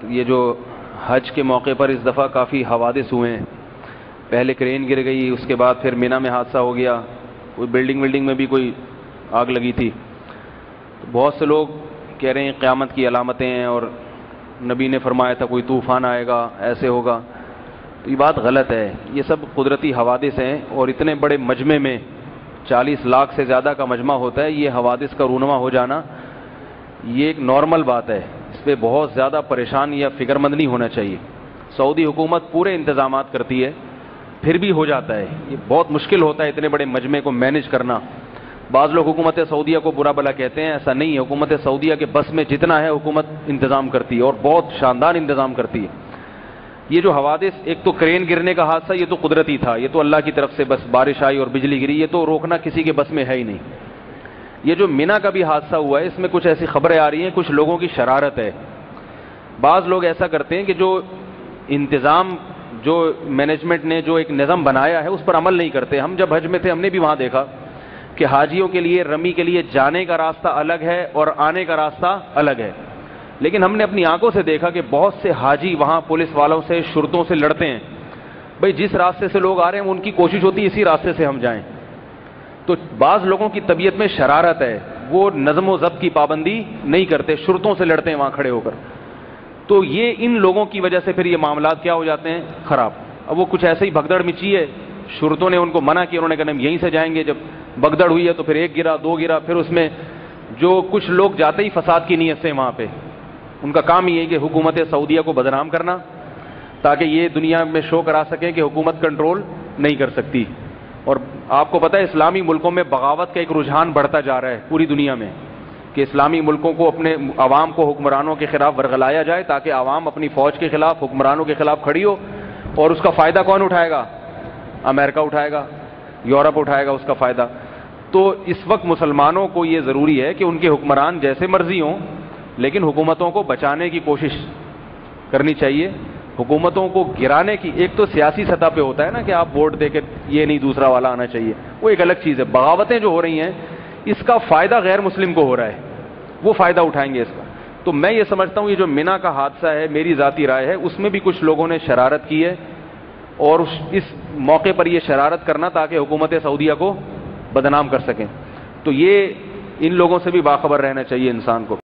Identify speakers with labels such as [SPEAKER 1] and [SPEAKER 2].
[SPEAKER 1] یہ جو حج کے موقع پر اس دفعہ کافی حوادث ہوئے ہیں. پہلے کرین گر گئی، اس کے بعد پھر مینا میں حادثہ ہو گیا، کوئی بلڈنگ میں بھی کوئی آگ لگی تھی. بہت سے لوگ کہہ رہے ہیں قیامت کی علامتیں ہیں اور نبی نے فرمایا تھا کوئی طوفان آئے گا، ایسے ہوگا. تو یہ بات غلط ہے. یہ سب قدرتی حوادث ہیں اور اتنے بڑے مجمع میں 40 لاکھ سے زیادہ کا مجمع ہوتا ہے، یہ حوادث کا رونما ہو جانا یہ ایک نارمل بات ہے. اس پہ بہت زیادہ پریشان یا فکر مند نہیں ہونا چاہیے. سعودی حکومت پورے انتظامات کرتی ہے، پھر بھی ہو جاتا ہے. یہ بہت مشکل ہوتا ہے اتنے بڑے مجمع کو مینیج کرنا. بعض لوگ حکومت سعودیہ کو برا بھلا کہتے ہیں، ایسا نہیں ہے. حکومت سعودیہ کے بس میں جتنا ہے حکومت انتظام کرتی ہے اور بہت شاندار انتظام کرتی ہے. یہ جو حوادث، ایک تو کرین گرنے کا حادثہ یہ تو قدرتی تھا، یہ تو اللہ کی طرف سے بس بارش آئی اور بجلی گری، یہ تو روکنا کسی کے بس میں ہے ہی نہیں. یہ جو مینا کا بھی حادثہ ہوا ہے اس میں کچھ ایسی خبریں آ رہی ہیں کچھ لوگوں کی شرارت ہے. بعض لوگ ایسا کرتے ہیں کہ جو انتظام، جو مینجمنٹ نے جو ایک نظم بنایا ہے اس پر عمل نہیں کرتے. ہم جب حج میں تھے ہم نے بھی وہاں دیکھا کہ حاجیوں کے لیے رمی کے لیے جانے کا راستہ الگ ہے اور آنے کا راستہ الگ ہے. لیکن ہم نے اپنی آنکھوں سے دیکھا کہ بہت سے حاجی وہاں پولیس والوں سے، شرطوں سے لڑتے ہیں. بھئی جس راستے سے لوگ آ رہے ہیں ان کی کوشش ہوتی ہے اسی راستے سے ہم جائیں. تو بعض لوگوں کی طبیعت میں شرارت ہے، وہ نظم و ضبط کی پابندی نہیں کرتے، شرطوں سے لڑتے ہیں وہاں کھڑے ہو کر. تو یہ ان لوگوں کی وجہ سے پھر یہ معاملات کیا ہو جاتے ہیں، خراب. اب وہ کچھ ایسے ہی بھگدڑ مچی ہے، شرطوں نے ان کو منع کیا، انہوں نے کہا ہم یہیں سے جائیں گے. جب بھگدڑ ہوئی ہے تو پھر ایک گرا، دو گرا، پھر اس میں جو کچھ لوگ جاتے ہی فساد کی نیت سے وہاں پہ، ان کا کام یہ ہے کہ حکومت سعودیہ کو بدنام کرنا تاکہ یہ دنیا میں شو کرا سکیں کہ حکومت کنٹرول نہیں کر سکتی. اور آپ کو پتہ ہے اسلامی ملکوں میں بغاوت کا ایک رجحان بڑھتا جا رہا ہے پوری دنیا میں، کہ اسلامی ملکوں کو اپنے عوام کو حکمرانوں کے خلاف ورغلایا جائے تاکہ عوام اپنی فوج کے خلاف، حکمرانوں کے خلاف کھڑی ہو. اور اس کا فائدہ کون اٹھائے گا؟ امریکہ اٹھائے گا، یورپ اٹھائے گا اس کا فائدہ. تو اس وقت مسلمانوں کو یہ ضروری ہے کہ ان کے حکمران جیسے مرضی ہوں لیکن حکومتوں کو بچانے کی کوشش کرنی چاہیے. حکومتوں کو گرانے کی، ایک تو سیاسی سطح پہ ہوتا ہے نا کہ آپ ووٹ دے کے یہ نہیں دوسرا والا آنا چاہیے، وہ ایک الگ چیز ہے. بغاوتیں جو ہو رہی ہیں اس کا فائدہ غیر مسلم کو ہو رہا ہے، وہ فائدہ اٹھائیں گے اس کا. تو میں یہ سمجھتا ہوں یہ جو مینا کا حادثہ ہے، میری ذاتی رائے ہے، اس میں بھی کچھ لوگوں نے شرارت کی ہے اور اس موقع پر یہ شرارت کرنا تاکہ حکومت سعودیہ کو بدنام کر سکیں. تو یہ ان لوگوں سے بھی باخبر رہنا چاہیے انسان کو.